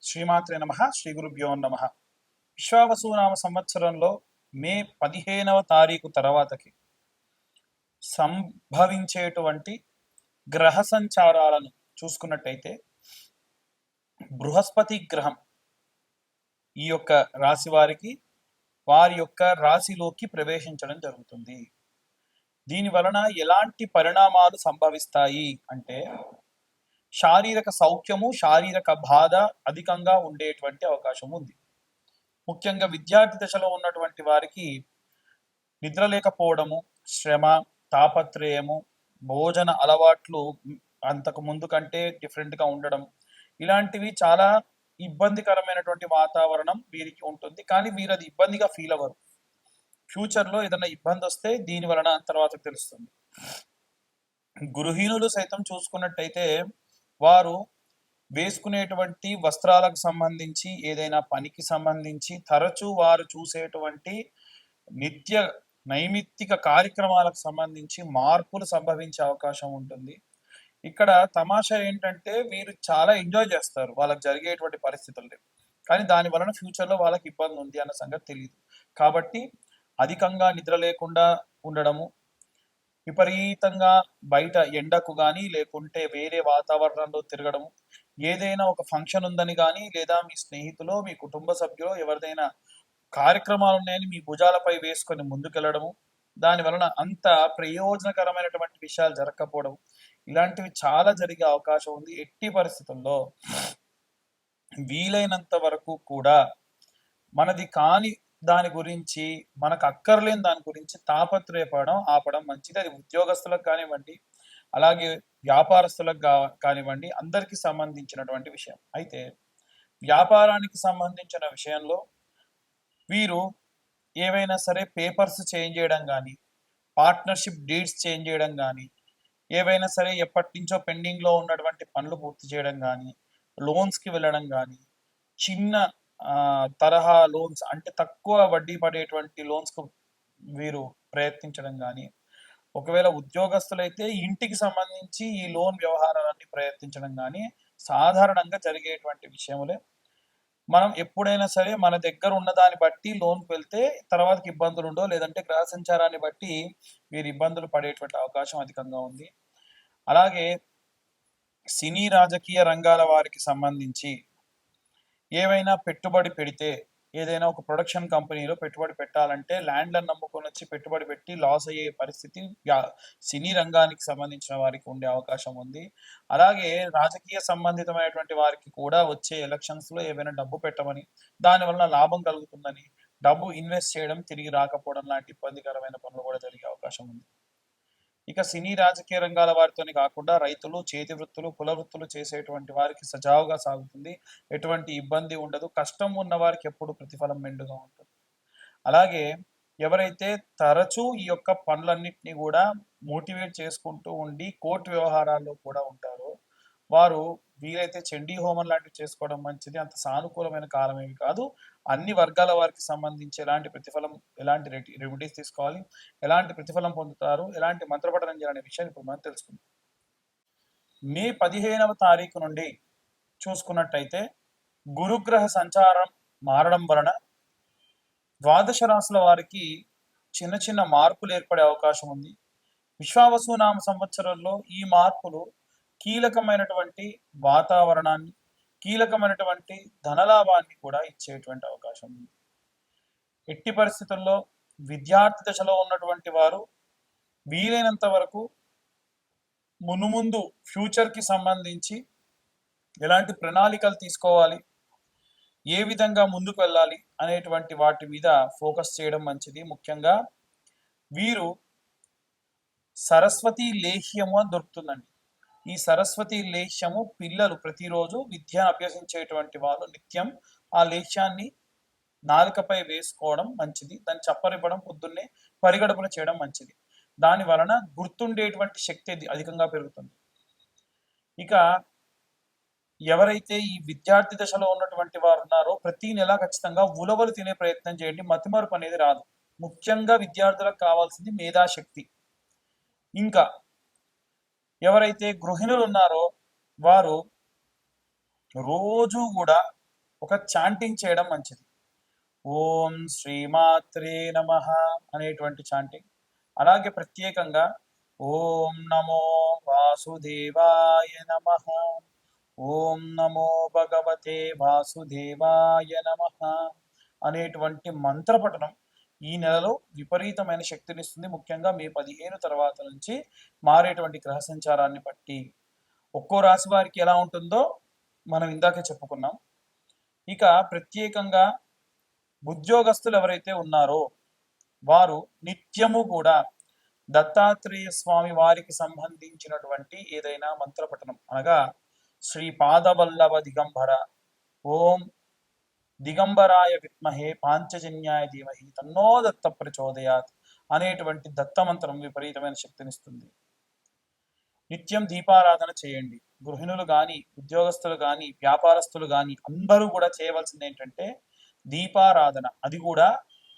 శ్రీమాత్రే నమ. శ్రీ గురుభ్యో నమ. విశ్వావసునామ సంవత్సరంలో మే 15వ తారీఖు తర్వాతకి సంభవించేటువంటి గ్రహ సంచారాలను చూసుకున్నట్టయితే బృహస్పతి గ్రహం ఈ యొక్క రాశి వారికి వారి యొక్క రాశిలోకి ప్రవేశించడం జరుగుతుంది. దీని వలన ఎలాంటి పరిణామాలు సంభవిస్తాయి అంటే శారీరక సౌఖ్యము, శారీరక బాధ అధికంగా ఉండేటువంటి అవకాశం ఉంది. ముఖ్యంగా విద్యార్థి దశలో ఉన్నటువంటి వారికి నిద్ర లేకపోవడము, శ్రమ, తాపత్రయము, భోజన అలవాట్లు అంతకు ముందు కంటే డిఫరెంట్గా ఉండడం, ఇలాంటివి చాలా ఇబ్బందికరమైనటువంటి వాతావరణం వీరికి ఉంటుంది. కానీ వీరు అది ఇబ్బందిగా ఫీల్ అవ్వరు. ఫ్యూచర్లో ఏదైనా ఇబ్బంది వస్తే దీని వలన తర్వాత తెలుస్తుంది. గృహిణులు సైతం చూసుకున్నట్టయితే వారు వేసుకునేటువంటి వస్త్రాలకు సంబంధించి, ఏదైనా పనికి సంబంధించి తరచూ వారు చూసేటువంటి నిత్య నైమిత్తిక కార్యక్రమాలకు సంబంధించి మార్పులు సంభవించే అవకాశం ఉంటుంది. ఇక్కడ తమాషా ఏంటంటే వీరు చాలా ఎంజాయ్ చేస్తారు వాళ్ళకి జరిగేటువంటి పరిస్థితుల్ని, కానీ దాని వలన ఫ్యూచర్లో వాళ్ళకి ఇబ్బంది ఉంది అన్న సంగతి తెలియదు. కాబట్టి అధికంగా నిద్ర లేకుండా ఉండడము, విపరీతంగా బయట ఎండకు కానీ లేకుంటే వేరే వాతావరణంలో తిరగడము, ఏదైనా ఒక ఫంక్షన్ ఉందని కానీ లేదా మీ స్నేహితులో మీ కుటుంబ సభ్యులో ఎవరిదైనా కార్యక్రమాలు ఉన్నాయని మీ భుజాలపై వేసుకొని ముందుకెళ్ళడము, దాని వలన అంత ప్రయోజనకరమైనటువంటి విషయాలు జరగకపోవడం, ఇలాంటివి చాలా జరిగే అవకాశం ఉంది. ఎట్టి పరిస్థితుల్లో వీలైనంత వరకు కూడా మనది కాని దాని గురించి, మనకు అక్కర్లేని దాని గురించి తాపత్రయపడడం ఆపడం మంచిది. అది ఉద్యోగస్తులకు కానివ్వండి, అలాగే వ్యాపారస్తులకు కానివ్వండి, అందరికీ సంబంధించినటువంటి విషయం. అయితే వ్యాపారానికి సంబంధించిన విషయంలో వీరు ఏవైనా సరే పేపర్స్ చేంజ్ చేయడం కానీ, పార్ట్నర్షిప్ డీడ్స్ చేంజ్ చేయడం కానీ, ఏవైనా సరే ఎప్పటి నుంచో పెండింగ్లో ఉన్నటువంటి పనులు పూర్తి చేయడం కానీ, లోన్స్కి వెళ్ళడం కానీ, చిన్న తరహా లోన్స్ అంటే తక్కువ వడ్డీ పడేటువంటి లోన్స్కు వీరు ప్రయత్నించడం కానీ, ఒకవేళ ఉద్యోగస్తులైతే ఇంటికి సంబంధించి ఈ లోన్ వ్యవహారాలన్నీ ప్రయత్నించడం కానీ సాధారణంగా జరిగేటువంటి విషయములే. మనం ఎప్పుడైనా సరే మన దగ్గర ఉన్న దాన్ని బట్టి లోన్కి వెళ్తే తర్వాతకి ఇబ్బందులు ఉండవు, లేదంటే గ్రహ సంచారాన్ని బట్టి వీరు ఇబ్బందులు పడేటువంటి అవకాశం అధికంగా ఉంది. అలాగే సినీ రాజకీయ రంగాల వారికి సంబంధించి ఏవైనా పెట్టుబడి పెడితే, ఏదైనా ఒక ప్రొడక్షన్ కంపెనీలో పెట్టుబడి పెట్టాలంటే ల్యాండ్లను నమ్ముకొని వచ్చి పెట్టుబడి పెట్టి లాస్ అయ్యే పరిస్థితి సినీ రంగానికి సంబంధించిన వారికి ఉండే అవకాశం ఉంది. అలాగే రాజకీయ సంబంధితమైనటువంటి వారికి కూడా వచ్చే ఎలక్షన్స్లో ఏవైనా డబ్బు పెట్టమని, దానివల్ల లాభం కలుగుతుందని డబ్బు ఇన్వెస్ట్ చేయడం తిరిగి రాకపోవడం లాంటి ఇబ్బందికరమైన పనులు కూడా జరిగే అవకాశం ఉంది. ఇక సినీ రాజకీయ రంగాల వారితోనే కాకుండా రైతులు, చేతి వృత్తులు, కుల వృత్తులు చేసేటువంటి వారికి సజావుగా సాగుతుంది. ఎటువంటి ఇబ్బంది ఉండదు. కష్టం ఉన్న వారికి ఎప్పుడు ప్రతిఫలం మెండుగా ఉంటుంది. అలాగే ఎవరైతే తరచూ ఈ యొక్క పనులన్నింటినీ కూడా మోటివేట్ చేసుకుంటూ ఉండి కోర్టు వ్యవహారాల్లో కూడా ఉంటారో వారు వీలైతే చండీ హోమం లాంటివి చేసుకోవడం మంచిది. అంత సానుకూలమైన కాలం ఏమి కాదు. అన్ని వర్గాల వారికి సంబంధించి ఎలాంటి ప్రతిఫలం, ఎలాంటి రెమెడీస్ తీసుకోవాలి, ఎలాంటి ప్రతిఫలం పొందుతారు, ఎలాంటి మంత్రపఠనం చేయాలనే విషయాన్ని ఇప్పుడు మనం తెలుసుకుందాం. మే 15వ తారీఖు నుండి చూసుకున్నట్టయితే గురుగ్రహ సంచారం మారడం వలన ద్వాదశ రాశుల వారికి చిన్న చిన్న మార్పులు ఏర్పడే అవకాశం ఉంది. విశ్వావసునామ సంవత్సరంలో ఈ మార్పులు కీలకమైనటువంటి వాతావరణాన్ని, కీలకమైనటువంటి ధనలాభాన్ని కూడా ఇచ్చేటువంటి అవకాశం ఉంది. ఎట్టి పరిస్థితుల్లో విద్యార్థి దశలో ఉన్నటువంటి వారు వీలైనంత వరకు మునుముందు ఫ్యూచర్కి సంబంధించి ఎలాంటి ప్రణాళికలు తీసుకోవాలి, ఏ విధంగా ముందుకు వెళ్ళాలి అనేటువంటి వాటి మీద ఫోకస్ చేయడం మంచిది. ముఖ్యంగా వీరు సరస్వతి లేహ్యము అని దొరుకుతుందండి. ఈ సరస్వతి లేహ్యము పిల్లలు ప్రతిరోజు విద్యను అభ్యసించేటువంటి వాళ్ళు నిత్యం ఆ లేహ్యాన్ని నాలుకపై వేసుకోవడం మంచిది. దాన్ని చప్పరివ్వడం, పొద్దున్నే పరిగడుపున చేయడం మంచిది. దాని వలన గుర్తుండేటువంటి శక్తి అధికంగా పెరుగుతుంది. ఇక ఎవరైతే ఈ విద్యార్థి దశలో ఉన్నటువంటి వారు ఉన్నారో ప్రతి నెల ఖచ్చితంగా ఉలవలు తినే ప్రయత్నం చేయండి. మతిమరుపు అనేది రాదు. ముఖ్యంగా విద్యార్థులకు కావాల్సింది మేధాశక్తి. ఇంకా ఎవరైతే గృహిణులు ఉన్నారో వారు రోజు కూడా ఒక చాంటింగ్ చేయడం మంచిది. ఓం శ్రీమాత్రే నమః అనేటువంటి చాంటింగ్. అలాగే ప్రత్యేకంగా ఓం నమో వాసుదేవాయ నమః, ఓం నమో భగవతే వాసుదేవాయ నమః అనేటువంటి మంత్రపఠనం ఈ నెలలో విపరీతమైన శక్తినిస్తుంది. ముఖ్యంగా మే 15 తర్వాత నుంచి మారేటువంటి గ్రహ సంచారాన్ని బట్టి ఒక్కో రాశి వారికి ఎలా ఉంటుందో మనం ఇందాకే చెప్పుకున్నాం. ఇక ప్రత్యేకంగా ఉద్యోగస్తులు ఎవరైతే ఉన్నారో వారు నిత్యము కూడా దత్తాత్రేయ స్వామి వారికి సంబంధించినటువంటి ఏదైనా మంత్రపఠనం అనగా శ్రీ పాదవల్లభ దిగంబర, ఓం దిగంబరాయ విద్మహే పాంచజన్యాయ ధీమహి తన్నో దత్త ప్రచోదయాత్ అనేటువంటి దత్తమంత్రం విపరీతమైన శక్తినిస్తుంది. నిత్యం దీపారాధన చేయండి. గృహిణులు కానీ, ఉద్యోగస్తులు కానీ, వ్యాపారస్తులు కానీ అందరూ కూడా చేయవలసింది ఏంటంటే దీపారాధన. అది కూడా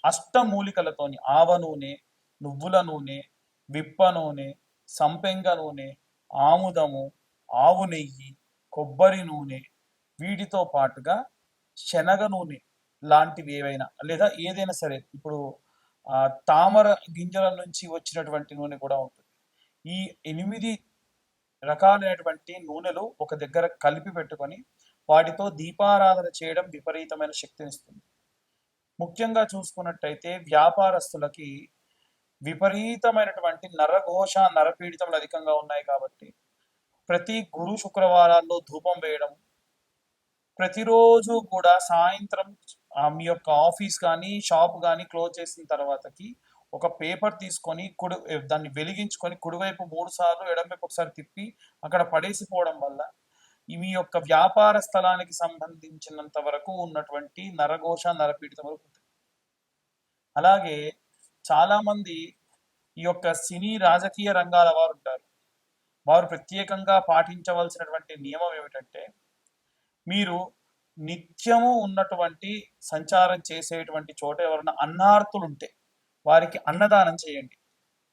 అష్టమూలికలతోని ఆవ నూనె, నువ్వుల నూనె, విప్ప నూనె, సంపెంగ నూనె, ఆముదము, ఆవు నెయ్యి, కొబ్బరి నూనె, వీటితో పాటుగా శనగ నూనె లాంటివి ఏవైనా లేదా ఏదైనా సరే, ఇప్పుడు తామర గింజల నుంచి వచ్చినటువంటి నూనె కూడా ఉంటుంది. ఈ 8 రకాలైనటువంటి నూనెలు ఒక దగ్గర కలిపి పెట్టుకొని వాటితో దీపారాధన చేయడం విపరీతమైన శక్తినిస్తుంది. ముఖ్యంగా చూసుకున్నట్టయితే వ్యాపారస్తులకి విపరీతమైనటువంటి నరఘోష, నరపీడితములు అధికంగా ఉన్నాయి కాబట్టి ప్రతి గురు శుక్రవారాల్లో ధూపం వేయడం, ప్రతిరోజు కూడా సాయంత్రం మీ యొక్క ఆఫీస్ కానీ షాప్ కానీ క్లోజ్ చేసిన తర్వాతకి ఒక పేపర్ తీసుకొని దాన్ని వెలిగించుకొని కుడివైపు 3 సార్లు, ఎడమవైపు ఒకసారి తిప్పి అక్కడ పడేసిపోవడం వల్ల మీ యొక్క వ్యాపార స్థలానికి సంబంధించినంత వరకు ఉన్నటువంటి నరఘోష, నరపీడితములు పోతాయి. అలాగే చాలామంది ఈ యొక్క సినీ రాజకీయ రంగాల వారు ఉంటారు. వారు ప్రత్యేకంగా పాటించవలసినటువంటి నియమం ఏమిటంటే మీరు నిత్యము ఉన్నటువంటి సంచారం చేసేటువంటి చోట ఎవరైనా అన్నార్తులు ఉంటే వారికి అన్నదానం చేయండి.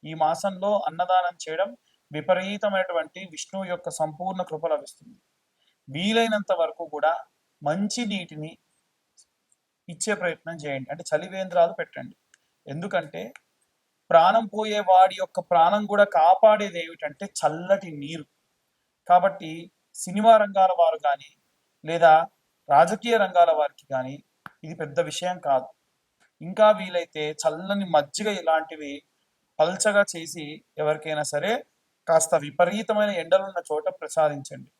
ఈ మాసంలో అన్నదానం చేయడం విపరీతమైనటువంటి విష్ణువు యొక్క సంపూర్ణ కృప లభిస్తుంది. వీలైనంత వరకు కూడా మంచి నీటిని ఇచ్చే ప్రయత్నం చేయండి. అంటే చలివేంద్రాలు పెట్టండి. ఎందుకంటే ప్రాణం పోయే వాడి యొక్క ప్రాణం కూడా కాపాడేది ఏమిటంటే చల్లటి నీరు. కాబట్టి సినిమా రంగాల వారు కానీ లేదా రాజకీయ రంగాల వారికి కానీ ఇది పెద్ద విషయం కాదు. ఇంకా వీలైతే చల్లని మజ్జిగ ఇలాంటివి పల్చగా చేసి ఎవరికైనా సరే కాస్త విపరీతమైన ఎండలున్న చోట ప్రసాదించండి.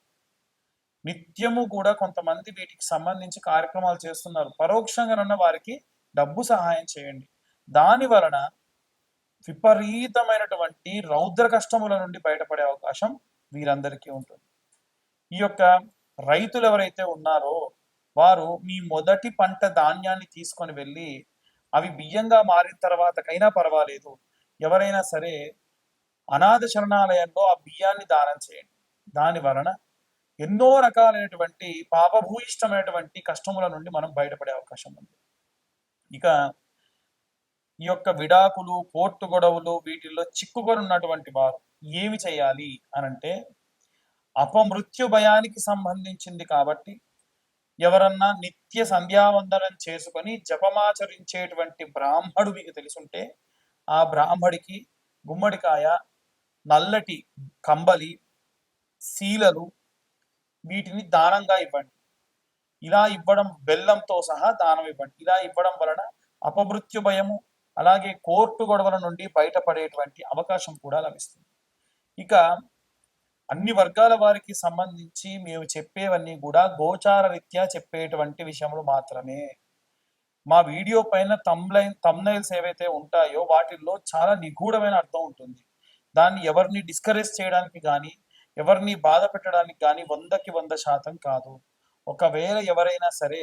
నిత్యము కూడా కొంతమంది వీటికి సంబంధించి కార్యక్రమాలు చేస్తున్నారు. పరోక్షంగానన్న వారికి డబ్బు సహాయం చేయండి. దాని వలన విపరీతమైనటువంటి రౌద్ర కష్టముల నుండి బయటపడే అవకాశం వీరందరికీ ఉంటుంది. ఈ యొక్క రైతులు ఎవరైతే ఉన్నారో వారు మీ మొదటి పంట ధాన్యాన్ని తీసుకొని వెళ్ళి అవి బియ్యంగా మారిన తర్వాతకైనా పర్వాలేదు, ఎవరైనా సరే అనాథ శరణాలయంలో ఆ బియ్యాన్ని దానం చేయండి. దాని వలన ఎన్నో రకాలైనటువంటి పాపభూయిష్టమైనటువంటి కష్టముల నుండి మనం బయటపడే అవకాశం ఉంది. ఇక ఈ యొక్క విడాకులు, కోర్టు గొడవలు వీటిల్లో చిక్కుకొని ఉన్నటువంటి వారు ఏమి చేయాలి అనంటే అపమృత్యు భయానికి సంబంధించింది కాబట్టి ఎవరన్నా నిత్య సంధ్యావందనం చేసుకొని జపమాచరించేటువంటి బ్రాహ్మడు మీకు తెలుసుంటే ఆ బ్రాహ్మడికి గుమ్మడికాయ, నల్లటి కంబలి, శీలలు వీటిని దానంగా ఇవ్వండి. ఇలా ఇవ్వడం బెల్లంతో సహా దానం ఇవ్వండి. ఇలా ఇవ్వడం వలన అపమృత్యు భయము అలాగే కోర్టు గొడవల నుండి బయటపడేటువంటి అవకాశం కూడా లభిస్తుంది. ఇక అన్ని వర్గాల వారికి సంబంధించి మేము చెప్పేవన్నీ కూడా గోచార రీత్యా చెప్పేటువంటి విషయములు మాత్రమే. మా వీడియో పైన థంబ్నైల్స్ ఏవైతే ఉంటాయో వాటిల్లో చాలా నిగూఢమైన అర్థం ఉంటుంది. దాన్ని ఎవరిని డిస్కరేజ్ చేయడానికి కానీ ఎవరిని బాధ పెట్టడానికి కానీ 100కి 100% కాదు. ఒకవేళ ఎవరైనా సరే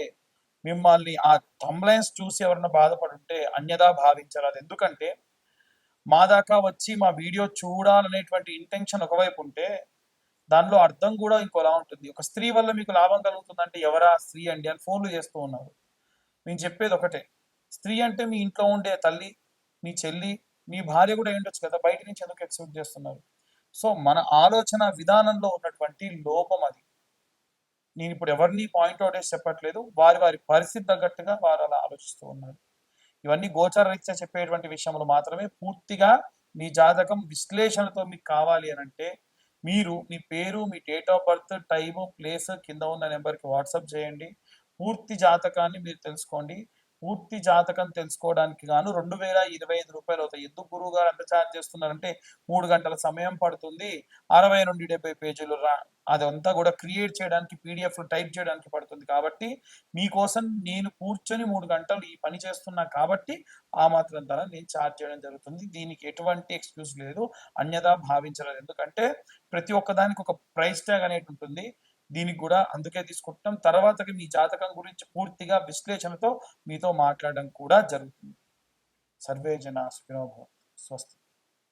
మిమ్మల్ని ఆ థంబ్నైల్స్ చూసి ఎవరైనా బాధపడుంటే అన్యదా భావించరాదు. ఎందుకంటే మా దాకా వచ్చి మా వీడియో చూడాలనేటువంటి ఇంటెన్షన్ ఒకవైపు ఉంటే దానిలో అర్థం కూడా ఇంకోలా ఉంటుంది. ఒక స్త్రీ వల్ల మీకు లాభం కలుగుతుందంటే ఎవరా స్త్రీ అండి అని ఫోన్లు చేస్తూ ఉన్నారు. నేను చెప్పేది ఒకటే, స్త్రీ అంటే మీ ఇంట్లో ఉండే తల్లి, మీ చెల్లి, మీ భార్య కూడా ఉండొచ్చు కదా, బయట నుంచి ఎందుకు ఎక్స్పెక్ట్ చేస్తున్నారు? సో మన ఆలోచన విధానంలో ఉన్నటువంటి లోపం అది. నేనిప్పుడు ఎవరిని పాయింట్ ఔట్ చేసి చెప్పట్లేదు. వారి వారి పరిస్థితి తగ్గట్టుగా వారు అలా ఆలోచిస్తూ ఉన్నారు. ఇవన్నీ గోచార రీత్యా చెప్పేటువంటి విషయములు మాత్రమే. పూర్తిగా మీ జాతకం విశ్లేషణతో మీకు కావాలి అనంటే, మీరు మీ పేరు, మీ date of birth, time, place కింద ఉన్న నంబర్‌కి వాట్సాప్ చేయండి. పూర్తి జాతకాన్ని మీరు తెలుసుకోండి. పూర్తి జాతకం తెలుసుకోవడానికి గాను రూ. 2025 అవుతాయి. ఎందుకు గురువుగారు అంత చార్జ్ చేస్తున్నారంటే 3 గంటల సమయం పడుతుంది. 60 నుండి 70 పేజీలు అదంతా కూడా క్రియేట్ చేయడానికి పీడీఎఫ్‌లు టైప్ చేయడానికి పడుతుంది. కాబట్టి మీకోసం నేను కూర్చొని 3 గంటలు ఈ పని చేస్తున్నా కాబట్టి ఆ మాత్రం ధర నేను చార్జ్ చేయడం జరుగుతుంది. దీనికి ఎటువంటి ఎక్స్‌క్యూజ్ లేదు. అన్యథా భావించరాదు. ఎందుకంటే ప్రతి ఒక్కదానికి ఒక ప్రైస్ ట్యాగ్ అనేది ఉంటుంది. దీనికి కూడా అందుకే తీసుకుంటున్నాం. తర్వాతకి మీ జాతకం గురించి పూర్తిగా విశ్లేషణతో మీతో మాట్లాడడం కూడా జరుగుతుంది. సర్వే జనా సుఖినో భవంతు. స్వస్తి.